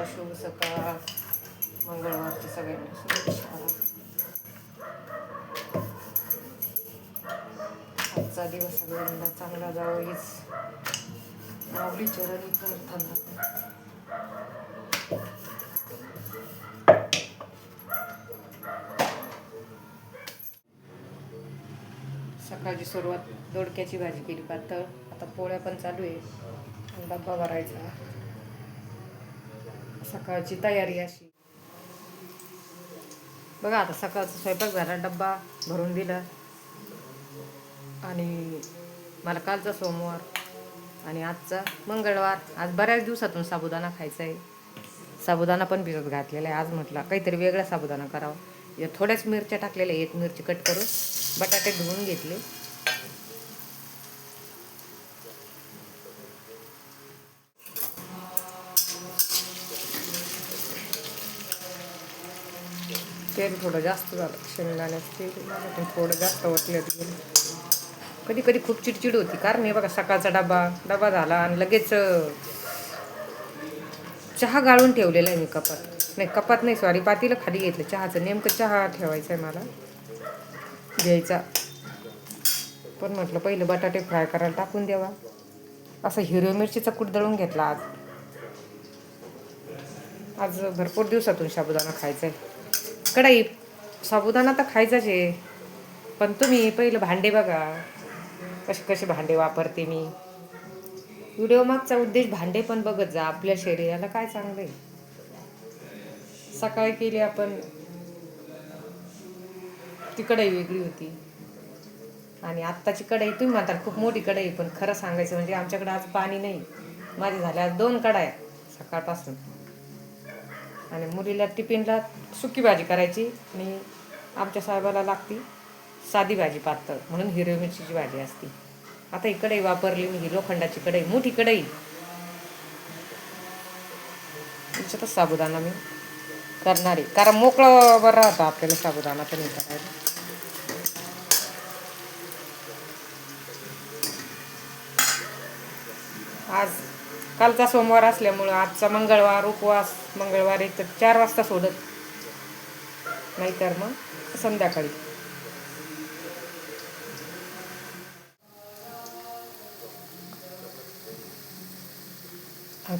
शुभ सकाळ. मंगळवारची सगळ्यांना शुभेच्छा. आजचा दिवस सगळ्यांना चांगला जावं हीच माऊली चरणी प्रार्थना. सकाळची सुरुवात दोडक्याची भाजी केली पातळ. आता पोळ्या पण चालू आहे. डब्बा भरायचा. सकाळची तयारी अशी बघा. आता सकाळचा स्वयंपाक झाला, डब्बा भरून दिला. आणि मला कालचा सोमवार आणि आजचा मंगळवार. आज बऱ्याच दिवसातून साबुदाणा खायचा आहे. साबुदाणा पण भिजत घातलेला आहे. आज म्हटलं काहीतरी वेगळा साबुदाणा करावा. या थोड्याच मिरच्या टाकलेल्या, एक मिरची कट करून. बटाटे धुवून घेतले. तेल थोडं जास्त झालं, शेंगदाण्याचं तेल पण थोडं जास्त ओतलं गेलं. कधी कधी खूप चिडचिड होती, कारण हे बघा सकाळचा डबा झाला आणि लगेच चहा गाळून ठेवलेला आहे मी कपात नाही सॉरी, पातीला खाली घेतलं चहाचं. नेमकं चहा ठेवायचा आहे मला घ्यायचा. पण म्हटलं पहिलं बटाटे फ्राय करायला टाकून द्यावा. असं हिरव्या मिरचीचा कूट दळून घेतला आज भरपूर दिवसातून साबुदाणा खायचा आहे. कढई साबुदाणा तर खायचाच आहे, पण तुम्ही पहिलं भांडे बघा कसे भांडे वापरते मी. व्हिडिओ मागचा उद्देश भांडे पण बघत जा, आपल्या शरीराला काय चांगलं आहे. सकाळी केली आपण ती कढई वेगळी होती आणि आत्ताची कढई तुम्ही म्हणता खूप मोठी कढई, पण खरं सांगायचं म्हणजे आमच्याकडे आज पाणी नाही. माझे झाल्या 2 कढाया सकाळपासून. आणि मुलीला टिफिनला सुकी भाजी करायची आणि आमच्या साहेबाला लागती साधी भाजी पातळ, म्हणून हिरवी मिरचीची भाजी असती. आता ही कढई वापरली मी, ही लोखंडाची कढई, मोठी कढई. त्याच्यातच साबुदाणा मी करणार आहे, कारण मोकळं बरं राहतं आपल्याला साबुदाणा पण हे करायला. आज कालचा सोमवार असल्यामुळं आजचा मंगळवार उपवास. मंगळवार एक तर 4 वाजता सोडत, नाहीतर मग संध्याकाळी.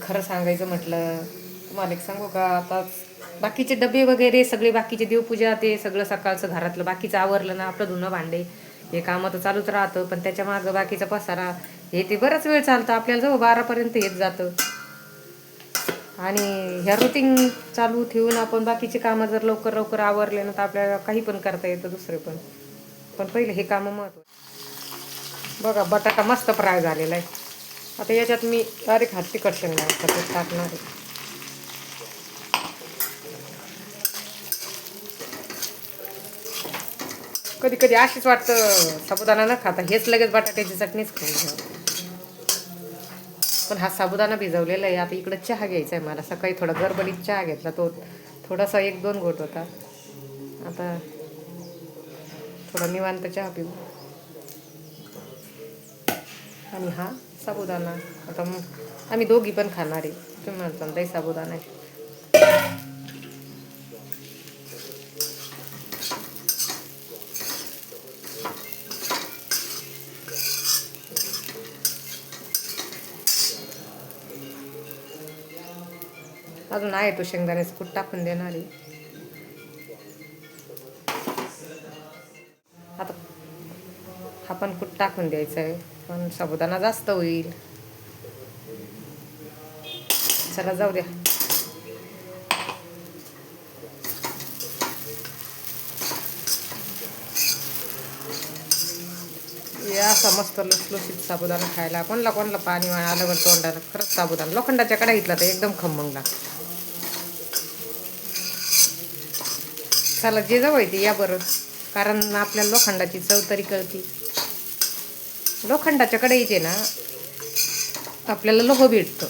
खरं सांगायचं म्हटलं तुम्हाला एक सांगू का, आता बाकीचे डबे वगैरे सगळे, बाकीचे देवपूजा ते सगळं सकाळचं घरातलं बाकीचं आवरलं ना, आपलं धुणं भांडे हे कामं तर चालूच राहतं. पण त्याच्या मागं बाकीचा पसारा हे ते बराच वेळ चालतं आपल्याला, जवळ 12पर्यंत येत जातं. आणि ह्या रुटीन चालू ठेवून आपण बाकीचे कामं जर लवकर आवरले ना, तर आपल्याला काही पण करता येतं दुसरे पण पहिले हे कामं महत्त्वाचं. बघा बटाटा मस्त फ्राय झालेला आहे. आता याच्यात मी डायरेक्ट हात तिखट शेंगदाण्याचं टाकणार आहे. कधी कधी अशीच वाटतं साबुदाणा न खाता हेच लगेच बटाट्याची चटणीच खाऊन घ्या. पण हा साबुदाणा भिजवलेला आहे. आता इकडं चहा घ्यायचा आहे मला. सकाळी थोडा गडबडीत चहा घेतला, तो थोडासा 1-2 घोट होता. आता थोडा निवांत चहा पिऊ. आणि हा साबुदाणा आता आम्ही दोघी पण खाणार आहे. तुम्ही म्हणता दही साबुदाणा आहे. अजून आहे तो शेंगदाण्याचं कूट टाकून देणार आहे. आता हा पण कूट टाकून द्यायचा आहे, पण साबुदाणा जास्त होईल. चला जाऊ द्या. या असा मस्त लुसलुसीत साबुदाणा खायला कोणला पाणी आलं बरं तोंडाला. खरंच साबुदाणा लोखंडाच्या कढईतला तर एकदम खमंग लागतो. चला जे जवळ ते या बरं, कारण आपल्याला लोखंडाची चव तरी कळती. लोखंडाच्या कढईचे ना आपल्याला लोह भेटतं.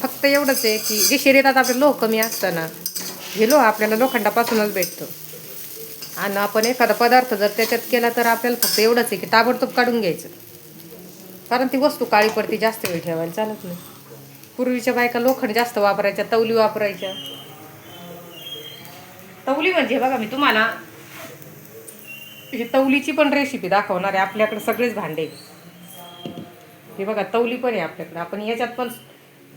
फक्त एवढंच आहे की जे शरीरात आपलं लोह कमी असतं ना, हे लोह आपल्याला लोखंडापासूनच भेटतं. आणि आपण एखादा पदार्थ जर त्याच्यात केला तर आपल्याला फक्त एवढंच आहे की ताबडतोब काढून घ्यायचं, कारण ती वस्तू काळी पडती, जास्त वेळ ठेवायला चालत नाही. पूर्वीच्या बायका लोखंड जास्त वापरायच्या, तवली वापरायच्या. तवली म्हणजे बघा मी तुम्हाला ही तवलीची पण रेसिपी दाखवणार आहे. आपल्याकडे सगळेच भांडे, हे बघा तवली पण आहे आपल्याकडे. आपण याच्यात पण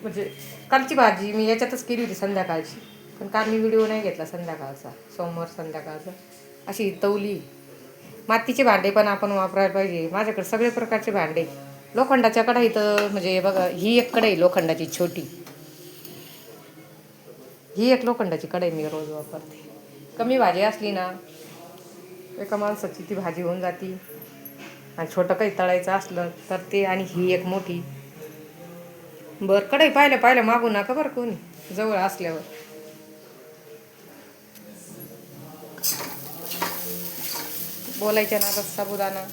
म्हणजे कालची भाजी मी याच्यातच केली होती संध्याकाळची, पण काल मी व्हिडिओ नाही घेतला संध्याकाळचा, सोमवार संध्याकाळचा. अशी तवली. मातीचे भांडे पण आपण वापरायला पाहिजे. माझ्याकडे सगळे प्रकारचे भांडे. लोखंडाच्या कढई तर म्हणजे बघा ही एक कढई लोखंडाची छोटी, ही एक लोखंडाची कढई मी रोज वापरते. कमी भाजी असली ना एका माणसाची ती भाजी होऊन जाती. आणि छोटं काही तळायचं असलं तर ते. आणि ही एक मोठी. बरं कढई पाहिलं मागू नका बरं कोणी जवळ असल्यावर. बोलायच्या नादात साबुदाणा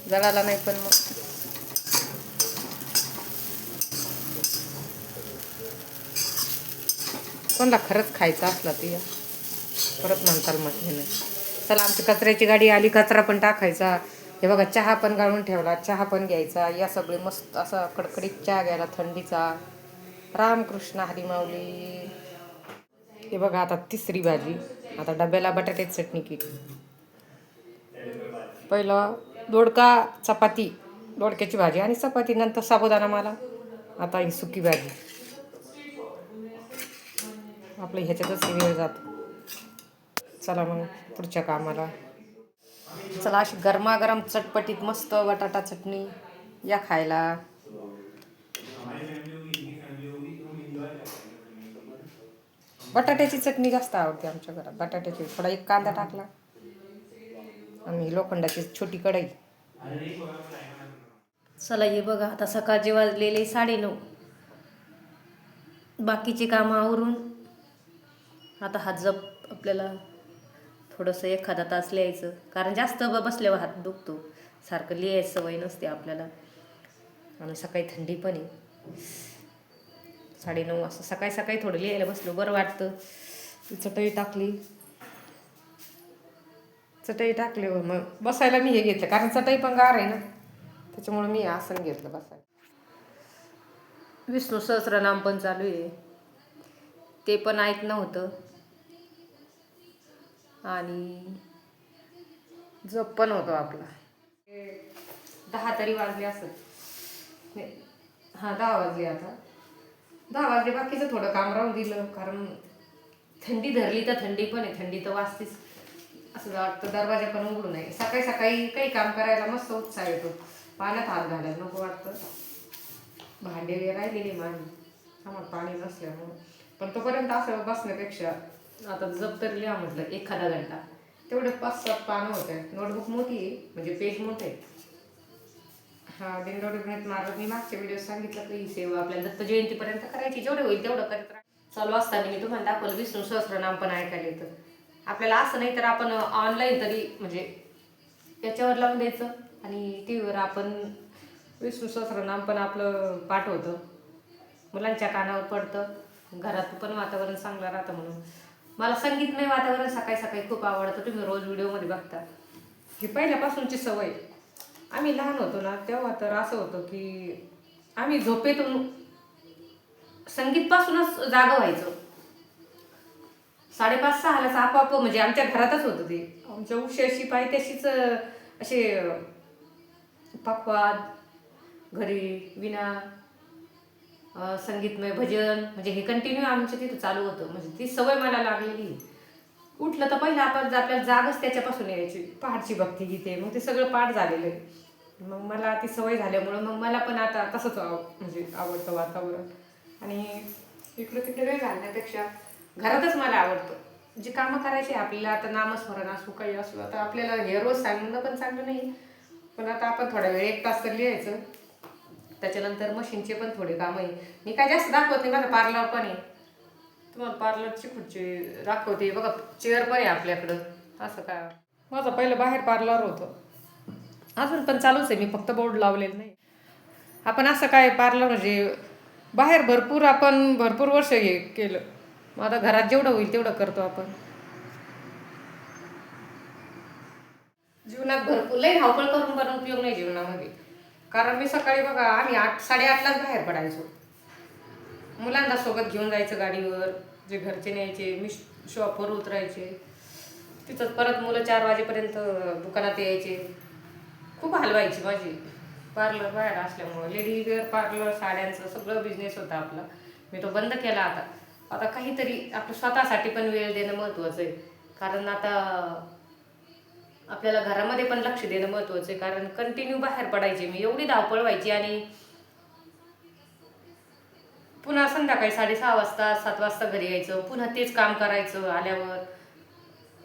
जळाला नाही, पण मग कोणाला खरंच खायचं असला ते परत म्हणताल म्हटले नाही. चला आमची कचऱ्याची गाडी आली, कचरा पण टाकायचा. हे बघा चहा पण गाळून ठेवला, चहा पण घ्यायचा. या सगळे मस्त असा कडकडीत चहा घ्यायला थंडीचा. रामकृष्ण हरी माऊली. हे बघा आता तिसरी भाजी. आता डब्याला बटाट्याची चटणी केली. पहिलं दोडका चपाती, दोडक्याची भाजी आणि चपाती, नंतर साबुदाणा मला. आता ही सुकी भाजी. आपलं ह्याच्यातच वेळ जातो. चला मग पुढच्या कामाला. चला अशी गरमागरम चटपटीत मस्त बटाटा चटणी या खायला. बटाट्याची चटणी जास्त आवडते आमच्या घरात. बटाट्याची थोडा एक कांदा टाकला आणि लोखंडाची छोटी कढई. चला हे बघा आता सकाळचे वाजलेले 9:30. बाकीची कामं आवरून आता हात जप आपल्याला थोडंसं एखादा तास लिहायचं, कारण जास्त बसल्यावर हात दुखतो. सारखं लिहायची सवय नसते आपल्याला. आणि सकाळी थंडी पण आहे. 9:30 वाजता सकाळी सकाळी थोडं लिहायला बसलो बरं वाटतं. चटई टाकली, चटई टाकल्यावर मग बसायला मी हे घेतलं, कारण चटई पण गार आहे ना, त्याच्यामुळे मी आसन घेतलं बसायला. विष्णू सहस्त्रनाम पण चालू आहे, ते पण ऐकणं होतं आणि जप पण होतो आपला. 10 तरी वाजले असत. हां 10 वाजले. आता 10 वाजले. बाकीचं थोडं काम राहून दिलं, कारण थंडी धरली तर थंडी पण आहे. थंडी तर वाजतेच. असं वाटतं दरवाजा पण उघडू नये. सकाळी सकाळी काही काम करायला मस्त उत्साह येतो. पाण्यात हात घालायला नको वाटतं. भांडे राहिलेले माझी आम्हाला पाणी नसल्यामुळं. पण तोपर्यंत असं बसण्यापेक्षा आता जप तरी लिहा म्हटलं एखादा घंटा. तेवढे 5-7 पानं होत आहेत. नोटबुक मोठी आहे, म्हणजे पेज मोठे आहे. हा दिंडोरी गणित मार्ग मी मागच्या व्हिडिओ सांगितलं की ही सेवा आपल्या दत्त जयंतीपर्यंत करायची. जेवढे होईल तेवढं करीत राहा. चालू असताना मी तुम्हाला दाखवलं विष्णू सहस्त्रनाम पण ऐकायला येतं आपल्याला. असं नाही तर आपण ऑनलाईन तरी म्हणजे याच्यावर लावून द्यायचं आणि टी व्हीवर आपण विष्णू सहस्त्रनाम पण आपलं पाठ होतं. मुलांच्या कानावर पडतं, घरात पण वातावरण चांगलं राहतं. म्हणून मला संगीतमय वातावरण सकाळी सकाळी खूप आवडतं. तुम्ही रोज व्हिडिओमध्ये बघता. ही पहिल्यापासूनची सवय. आम्ही लहान होतो ना तेव्हा तर असं होतं की आम्ही झोपेतून संगीतपासूनच जागं व्हायचो. 5:30-6लाच आपोआप, म्हणजे आमच्या घरातच होतं ते. आमच्या उशाशी पायथ्याशीच असे पखवाद, घरी विना, संगीतमय भजन, म्हणजे हे कंटिन्यू आमच्या तिथं चालू होतं. म्हणजे ती सवय मला लागलेली. उठलं तर पहिलं आपण आपल्याला जागच त्याच्यापासून यायची. पहाटची भक्तिगीते, मग ते सगळं पाठ झालेलं आहे. मग मला ती सवय झाल्यामुळं मग मला पण आता तसंच म्हणजे आवडतं वातावरण. आणि इकडं तिकडे वेळ घालण्यापेक्षा घरातच मला आवडतं. जी कामं करायची आपल्याला, आता नामस्मरण असो काही असो. आता आपल्याला हे रोज सांगणं पण चांगलं नाही, पण आता आपण थोडा वेळ 1 तास तर लिहायचं. त्याच्यानंतर मशीनचे पण थोडे कामं आहे. मी काय जास्त दाखवत नाही. माझं पार्लर पण आहे. तुम्हाला पार्लरची खुर्ची दाखवते बघा. चेअर पण आहे आपल्याकडं. असं काय माझं पहिलं बाहेर पार्लर होतं, अजून पण चालूच आहे. मी फक्त बोर्ड लावलेलं नाही. आपण असं काय पार्लर म्हणजे बाहेर भरपूर वर्ष हे केलं. मग आता घरात जेवढं होईल तेवढं करतो आपण. जीवनात भरपूर लई धावपळ करून पण उपयोग नाही जीवनामध्ये. कारण मी सकाळी बघा आम्ही 8-8:30लाच बाहेर पडायचो. मुलांना सोबत घेऊन जायचं गाडीवर, जे घरचे न्यायचे, मी शॉपवर उतरायचे, तिथंच परत मुलं 4 वाजेपर्यंत दुकानात यायचे. खूप हलवायची माझी. पार्लर बाहेर असल्यामुळं लेडीज वेअर पार्लर, साड्यांचं सगळं बिझनेस होता आपला. मी तो बंद केला आता. आता काहीतरी आपलं स्वतःसाठी पण वेळ देणं महत्त्वाचं आहे. कारण आता आपल्याला घरामध्ये पण लक्ष देणं महत्त्वाचं आहे. कारण कंटिन्यू बाहेर पडायचे मी, एवढी धावपळ व्हायची आणि पुन्हा संध्याकाळी 6:30 वाजता 7 वाजता घरी यायचं, पुन्हा तेच काम करायचं आल्यावर.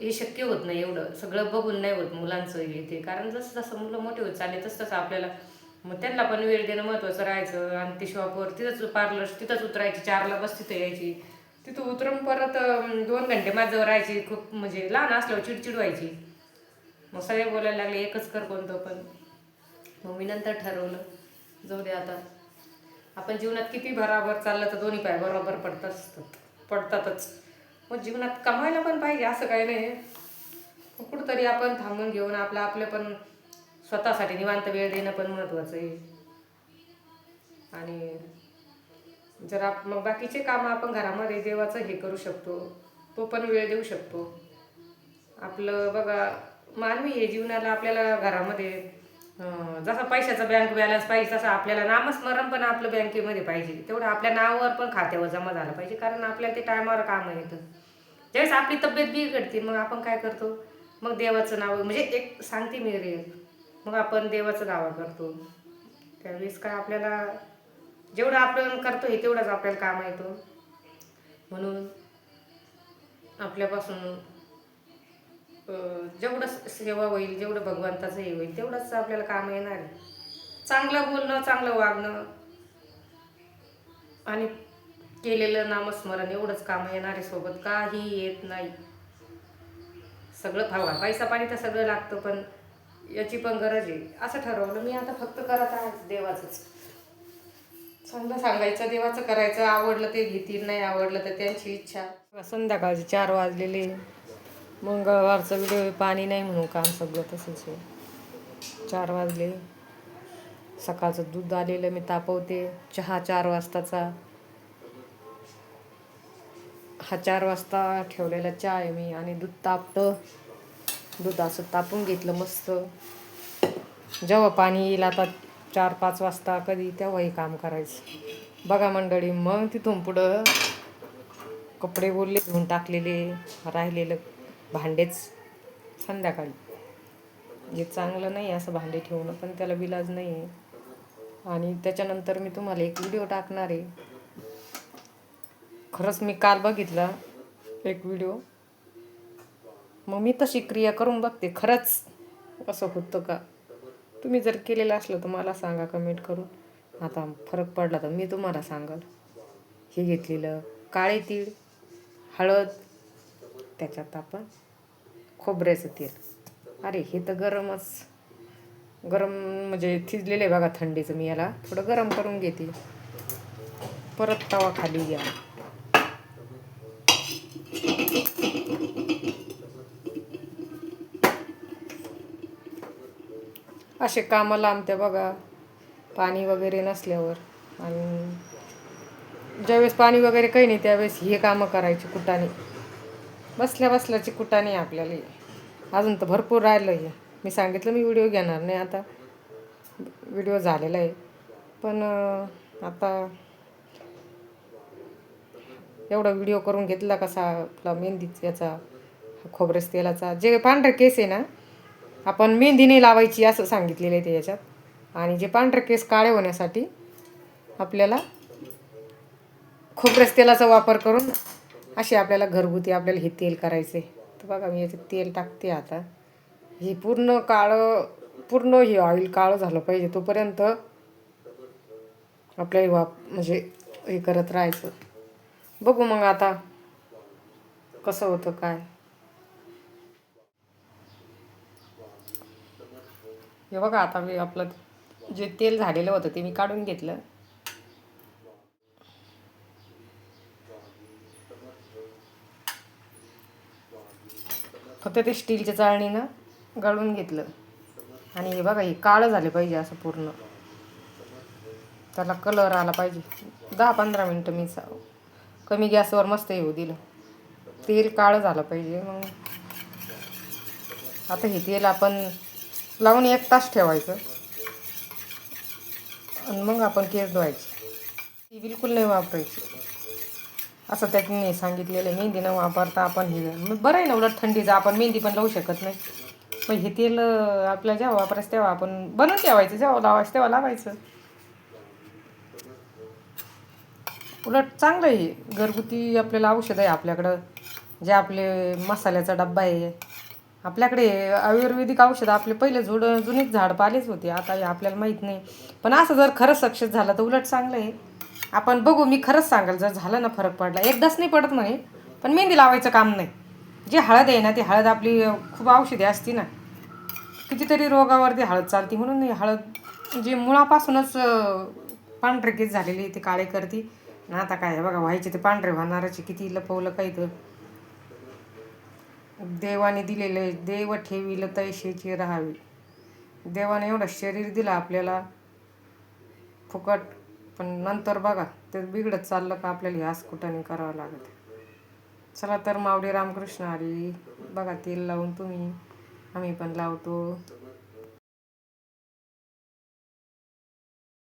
हे शक्य होत नाही एवढं सगळं बघून, नाही होत मुलांचं हे ते. कारण जसं जसं मुलं मोठे होत चालले तसं तसं आपल्याला मग त्यांना पण वेळ देणं महत्त्वाचं राहायचं. आणि ते शॉपवर तिथंच पार्लर तिथंच उतरायची, 4ला बस तिथं यायची, तिथं उतरून परत 2 घंटे माझ्यावर राहायची. खूप म्हणजे लहान असल्यावर चिडचिड व्हायची. मग सगळे बोलायला लागले एकच कर कोणतं पण. मग मी नंतर ठरवलं जाऊ दे आता. आपण जीवनात किती भराभर चाललं तर दोन्ही पाय बरोबर पडतातच. मग जीवनात कमायला पण पाहिजे असं काही नाही. कुठंतरी आपण थांबून घेऊन आपलं पण स्वतःसाठी निवांत वेळ देणं पण महत्त्वाचं आहे. आणि जर मग बाकीचे कामं आपण घरामध्ये देवाचं हे करू शकतो, तो पण वेळ देऊ शकतो. आपलं बघा मानवी हे जीवनाला आपल्याला घरामध्ये जसा पैशाचा बँक बॅलन्स पाहिजे तसं आपल्याला नामस्मरण पण आपलं बँकेमध्ये पाहिजे. तेवढं आपल्या नावावर पण खात्यावर जमा झालं पाहिजे. कारण आपल्याला ते टायमावर कामं येतं. ज्यावेळेस आपली तब्येत बिघडते मग आपण काय करतो, मग देवाचं नाव म्हणजे एक सांगते मी रिअल, मग आपण देवाचं नाव करतो. त्यावेळेस काय आपल्याला जेवढं आपण करतो हे तेवढंच आपल्याला काम येतो. म्हणून आपल्यापासून जेवढं सेवा होईल, जेवढं भगवंताचं हे होईल तेवढंच आपल्याला काम येणार आहे. चांगलं बोलणं, चांगलं वागणं आणि केलेलं नामस्मरण एवढंच काम येणार आहे. सोबत काही येत नाही. सगळं पैसा पाणी तर सगळं लागतं, पण याची पण गरज आहे. असं ठरवलं मी आता फक्त करत आहे देवाचंच. चांगलं सांगायचं, देवाचं करायचं. आवडलं ते घेतील, नाही आवडलं तर त्यांची इच्छा. संध्याकाळचे 4 वाजलेले. मंगळवारचा व्हिडिओ, पाणी नाही म्हणून काम सगळं तसंच आहे. 4 वाजले. सकाळचं दूध आलेलं मी तापवते. चहा 4 वाजताचा. हा 4 वाजता ठेवलेला चहा आहे मी. आणि दूध तापतं. दूध असं तापून घेतलं मस्त. जेव्हा पाणी येईल आता 4-5 वाजता कधी, तेव्हाही काम करायचं. बघा मंडळी, मग तिथून पुढं कपडे बोलले धुवून टाकलेले, राहिलेलं भांडेच संध्याकाळी. हे चांगलं नाही असं भांडे ठेवणं, पण त्याला विलाज नाही आहे. आणि त्याच्यानंतर मी तुम्हाला एक व्हिडिओ टाकणार आहे. खरंच मी काल बघितला एक व्हिडिओ, मग मी तशी क्रिया करून बघते खरंच असं होतं का. तुम्ही जर केलेलं असलं तर मला सांगा कमेंट करून. आता फरक पडला तर मी तुम्हाला सांगाल. हे घेतलेलं काळे तीळ, हळद, त्याच्यात आपण खोबऱ्याचं तेल. अरे हे तर गरम म्हणजे थिजलेलं आहे बघा थंडीचं. मी याला थोडं गरम करून घेते. परत तवा खाली घ्या. असे कामं लांबते बघा पाणी वगैरे नसल्यावर. आणि ज्यावेळेस पाणी वगैरे काही नाही त्यावेळेस हे कामं करायची कुटाने. बसल्या बसल्याची कुटाने आपल्याला. अजून तर भरपूर राहिलं आहे. मी सांगितलं मी व्हिडिओ घेणार नाही आता. व्हिडिओ झालेला आहे, पण आता एवढा व्हिडिओ करून घेतला कसा आपला मेहंदीचा याचा, खोबरेस तेलाचा. जे पांढरे केस आहे ना, आपण मेहंदी नाही लावायची असं सांगितलेलं आहे ते याच्यात. आणि जे पांढरे केस काळे होण्यासाठी आपल्याला खोबरेस तेलाचा वापर करून असे आपल्याला घरगुती आपल्याला हे तेल करायचे. तर बघा मी याच्यात तेल टाकते आता. हे पूर्ण हे ऑइल काळं झालं पाहिजे तोपर्यंत आपल्याला म्हणजे हे करत राहायचं. बघू मग आता कसं होतं काय. हे बघा आता मी आपलं जे तेल झालेलं होतं ते मी काढून घेतलं. फक्त ते स्टीलच्या चाळणीनं गळून घेतलं. आणि हे बघा हे काळं झालं पाहिजे असं पूर्ण. त्याला कलर आला पाहिजे. 10-15 मिनटं मी कमी गॅसवर मस्त येऊ दिलं. तेल काळं झालं पाहिजे. मग आता हे तेल आपण लावून 1 तास ठेवायचं आणि मग आपण केस धुवायचे. ती बिलकुल नाही वापरायची असं त्याने सांगितलेलं आहे. मेहंदी न वापरता आपण हे मग बरं आहे ना, उलट थंडीचं आपण मेहंदी पण लावू शकत नाही. मग हे तेल आपल्याला जेव्हा वापरायचं तेव्हा आपण बनवून ठेवायचं, जेव्हा लावायचं तेव्हा लावायचं. उलट चांगलं आहे. घरगुती आपल्याला औषध आहे आपल्याकडं. जे आपले मसाल्याचा डब्बा आहे आपल्याकडे. आयुर्वेदिक औषधं आपले पहिले जुनीच झाडपालेच होते. आता हे आपल्याला माहीत नाही. पण असं जर खरंच सक्सेस झालं तर उलट चांगलं आहे. आपण बघू. मी खरंच सांगाल, जर झालं ना फरक पडला, एकदाच नाही पडत म्हणे, पण मेहंदी लावायचं काम नाही. जी हळद आहे ना, ती हळद आपली खूप औषधी असती ना. कितीतरी रोगावरती हळद चालती. म्हणून हळद जे मुळापासूनच पांढरे केस झालेले ते काळे करती. ना आता काय बघा, व्हायचे ते पांढरे होणारच. किती लपवलं काही तर. देवाने दिलेले देव ठेवील तैसेची राहावी. देवाने एवढं शरीर दिलं आपल्याला फुकट, पण नंतर बघा ते बिघडत चाललं का आपल्याला ह्याच कुठाने करावं लागत. चला तर माऊली रामकृष्ण हरी. बघा तेल लावून तुम्ही, आम्ही पण लावतो.